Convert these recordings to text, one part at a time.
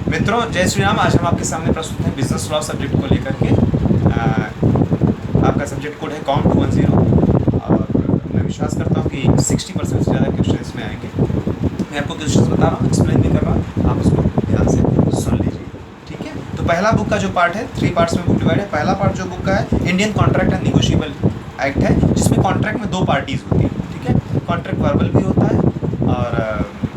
मित्रों, जय श्री राम। आज हम आपके सामने प्रस्तुत हैं बिजनेस लॉ सब्जेक्ट को लेकर के। आपका सब्जेक्ट कोड है कॉम 210 और मैं विश्वास करता हूँ कि 60% से ज़्यादा क्वेश्चन इसमें आएंगे। मैं आपको क्वेश्चन बता रहा हूँ, एक्सप्लेन भी कर रहा हूँ, आप उसको ध्यान से सुन लीजिए। ठीक है, तो पहला बुक का जो पार्ट है, 3 पार्ट्स में बुक डिवाइड है। पहला पार्ट जो बुक का है Indian contract and negotiable act है, जिसमें कॉन्ट्रैक्ट में 2 पार्टीज़ होती है। ठीक है, कॉन्ट्रैक्ट वर्बल भी होता है और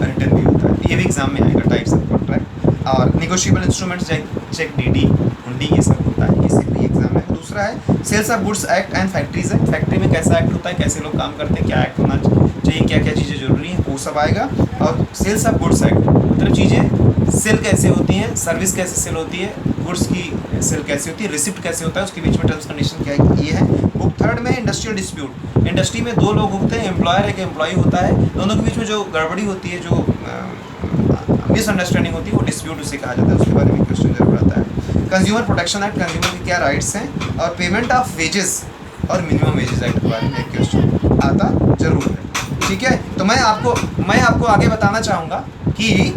रिटन भी होता है। ये भी एग्जाम में आएगा, टाइप्स ऑफ कॉन्ट्रैक्ट। और निगोशिएबल इंस्ट्रूमेंट्स चेक डीडी हुंडी ये सब होता है, ये सब भी एग्जाम है। दूसरा है sales of goods act and factories act. Factory में कैसा एक्ट होता है, कैसे लोग काम करते हैं, क्या एक्ट होना चाहिए, क्या क्या चीज़ें जरूरी हैं, वो सब आएगा। और सेल्स ऑफ गुड्स एक्ट मतलब चीज़ें सेल कैसे होती हैं, सर्विस कैसे सेल होती है, गुड्स की सेल कैसे होती है, रिसिप्ट कैसे होता है, उसके बीच में टर्म्स कंडीशन क्या है, ये है। बुक थर्ड में इंडस्ट्रियल डिस्प्यूट। इंडस्ट्री में 2 लोग होते हैं, एम्प्लॉयर एक एम्प्लॉय होता है, दोनों के बीच में जो गड़बड़ी होती है, जो मिसअंडरस्टैंडिंग होती है, वो डिस्प्यूट उसे कहा जाता है। उसके बारे में क्वेश्चन जरूर आता है। कंज्यूमर प्रोटेक्शन एक्ट, कंज्यूमर के क्या राइट्स हैं, और पेमेंट ऑफ वेजेस और मिनिमम वेजेस एक्ट के बारे में एक क्वेश्चन आता जरूर है। ठीक है, तो मैं आपको आगे बताना चाहूँगा कि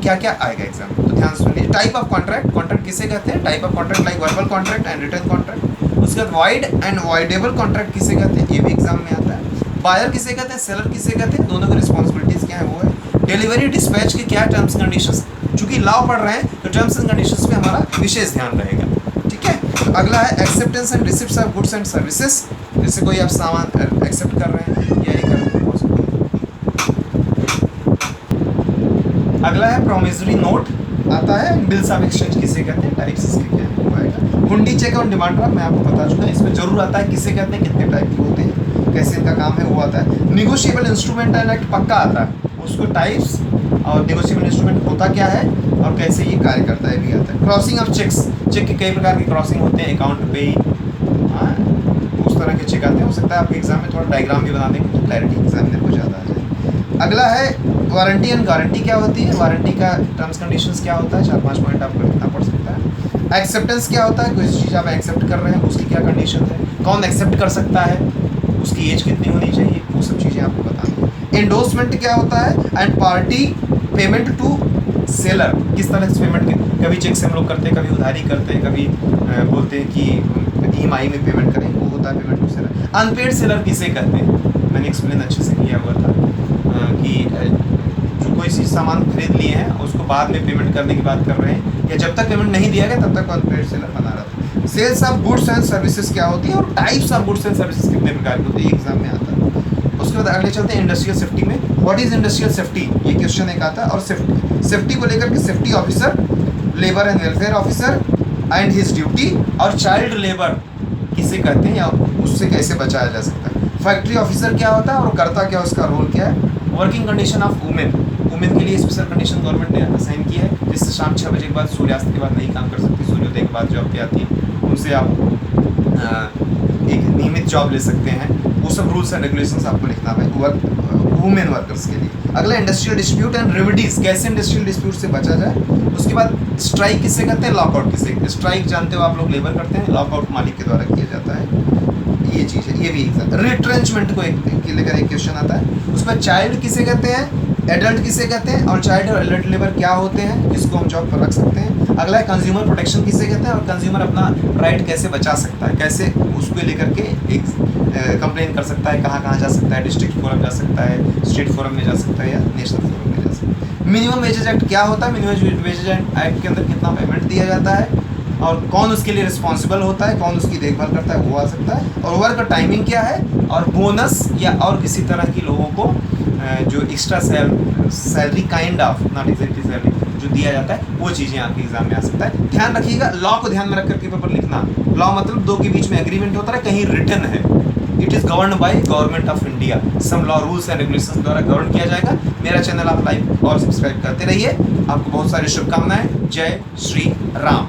क्या क्या आएगा एग्जाम में, तो ध्यान सुनिए। टाइप ऑफ कॉन्ट्रैक्ट, कॉन्ट्रैक्ट किसे कहते हैं, type of contract like verbal contract and written contract. उसके बाद वाइड एंड वाइडेबल कॉन्ट्रैक्ट किसे कहते हैं, ये भी एग्जाम में आता है। बायर किसे कहते हैं, सेलर किसे कहते हैं, दोनों की रिस्पॉन्सिबिलिटीज क्या है, वो है। डिलीवरी डिस्पैच के क्या टर्म्स कंडीशंस, चूंकि लॉ पढ़ रहे हैं तो टर्म्स एंड कंडीशंस पे हमारा विशेष ध्यान रहेगा। ठीक है, तो अगला है acceptance and receipts of goods and services. जैसे कोई आप सामान एक्सेप्ट कर रहे हैं या नहीं कर रहे हैं। अगला है प्रोमिसरी नोट आता है। बिल्स ऑफ एक्सचेंज किसे कहते हैं, टाइप्स इसके क्या है, वो आएगा। हुंडी चेक और डिमांड ड्राफ्ट मैं आपको बता चुका, इसमें जरूर आता है किसे कहते हैं, कितने टाइप के होते हैं, कैसे इनका काम है, वो आता है। निगोशिएबल इंस्ट्रूमेंट एंड एक्ट पक्का आता है, उसको टाइप्स और निगोशिएबल इंस्ट्रूमेंट होता क्या है और कैसे ये कार्य करता है भी आता है। क्रॉसिंग ऑफ चेक्स, चेक के कई प्रकार के क्रॉसिंग होते हैं, अकाउंट पे उस तरह के चेक आते हैं। हो सकता है आपके एग्जाम में थोड़ा डायग्राम भी बना देंगे तो क्लैरिटी एग्जामिनर को ज़्यादा आ जाए। अगला है वारंटी एंड गारंटी क्या होती है, वारंटी का टर्म्स कंडीशंस क्या होता है, 4-5 पॉइंट आपको लिखना पड़ सकता है। एक्सेप्टेंस क्या होता है, कोई चीज़ आप एक्सेप्ट कर रहे हैं उसकी क्या कंडीशन है, कौन एक्सेप्ट कर सकता है, उसकी एज कितनी होनी चाहिए, वो सब चीज़ें आपको बतानी है। एंडोर्समेंट क्या होता है and party payment to seller, किस तरह से पेमेंट के, कभी चेक से हम लोग करते हैं, कभी उधारी करते हैं, कभी बोलते हैं कि EMI में पेमेंट करें, वो होता है payment to seller. Unpaid seller किसे कहते हैं, मैंने एक्सप्लेन अच्छे से किया हुआ था कि जो कोई चीज़ सामान खरीद लिए हैं उसको बाद में पेमेंट करने की बात कर रहे हैं, या जब तक पेमेंट नहीं दिया गया तब तक अनपेड सेलर बना रहा था। Sales of goods and services क्या होती है और types of goods and services कितने प्रकार के होते हैं, एग्जाम में आता है। उसके बाद अगले चलते हैं इंडस्ट्रियल सेफ्टी में। व्हाट इज इंडस्ट्रियल सेफ्टी, ये क्वेश्चन एक आता है। और सेफ्टी को लेकर के safety officer, labour and welfare officer and his duty, और चाइल्ड लेबर किसे कहते हैं या उससे कैसे बचाया जा सकता है। फैक्ट्री ऑफिसर क्या होता है और करता क्या, उसका रोल क्या है। Working condition of women, women के लिए स्पेशल कंडीशन गवर्नमेंट ने असाइन की है, जिससे शाम 6 बजे के बाद, सूर्यास्त के बाद नहीं काम कर सकती, सूर्योदय के बाद जॉब पे आती है, उनसे आप एक नियमित जॉब ले सकते हैं। वो सब रूल्स एंड रेगुलेशंस आपको लिखना है वुमेन वर्कर्स के लिए। अगला इंडस्ट्रियल डिस्प्यूट एंड रेमेडीज, कैसे इंडस्ट्रियल डिस्प्यूट से बचा जाए। उसके बाद स्ट्राइक किसे कहते हैं, लॉकआउट किसे, स्ट्राइक जानते हो आप लोग लेबर करते हैं, लॉकआउट मालिक के द्वारा किया जाता है, ये चीज़ है। ये भी एग्जाम रिट्रेंचमेंट को लेकर एक क्वेश्चन आता है। उसमें चाइल्ड किसे कहते हैं, एडल्ट किसे कहते हैं, और चाइल्ड और एडल्ट लेबर क्या होते हैं, किसको हम जॉब पर रख सकते हैं। अगला है कंज्यूमर प्रोटेक्शन किसे कहते हैं, और कंज्यूमर अपना राइट कैसे बचा सकता है, कैसे उसको लेकर के एक कंप्लेन कर सकता है, कहाँ कहाँ जा सकता है, डिस्ट्रिक्ट फोरम जा सकता है, स्टेट फोरम में जा सकता है, या नेशनल फोरम में जा सकता है। मिनिमम वेजेज एक्ट क्या होता है, मिनिमम वेजेज एक्ट के अंदर कितना पेमेंट दिया जाता है और कौन उसके लिए रिस्पॉन्सिबल होता है, कौन उसकी देखभाल करता है, वो आ सकता है। और वर्क का टाइमिंग क्या है, और बोनस या और किसी तरह की लोगों को जो extra salary kind of, not exactly salary, जो दिया जाता है, वो चीज़ें आपके एग्जाम में आ सकता है। ध्यान रखिएगा, लॉ को ध्यान में रख करके पेपर लिखना। लॉ मतलब 2 के बीच में एग्रीमेंट होता है, कहीं रिटन है। It is govern by government of India, some law rules and regulations द्वारा गवर्न किया जाएगा। मेरा चैनल आप लाइक और सब्सक्राइब करते रहिए। आपको बहुत सारी शुभकामनाएं। जय श्री राम।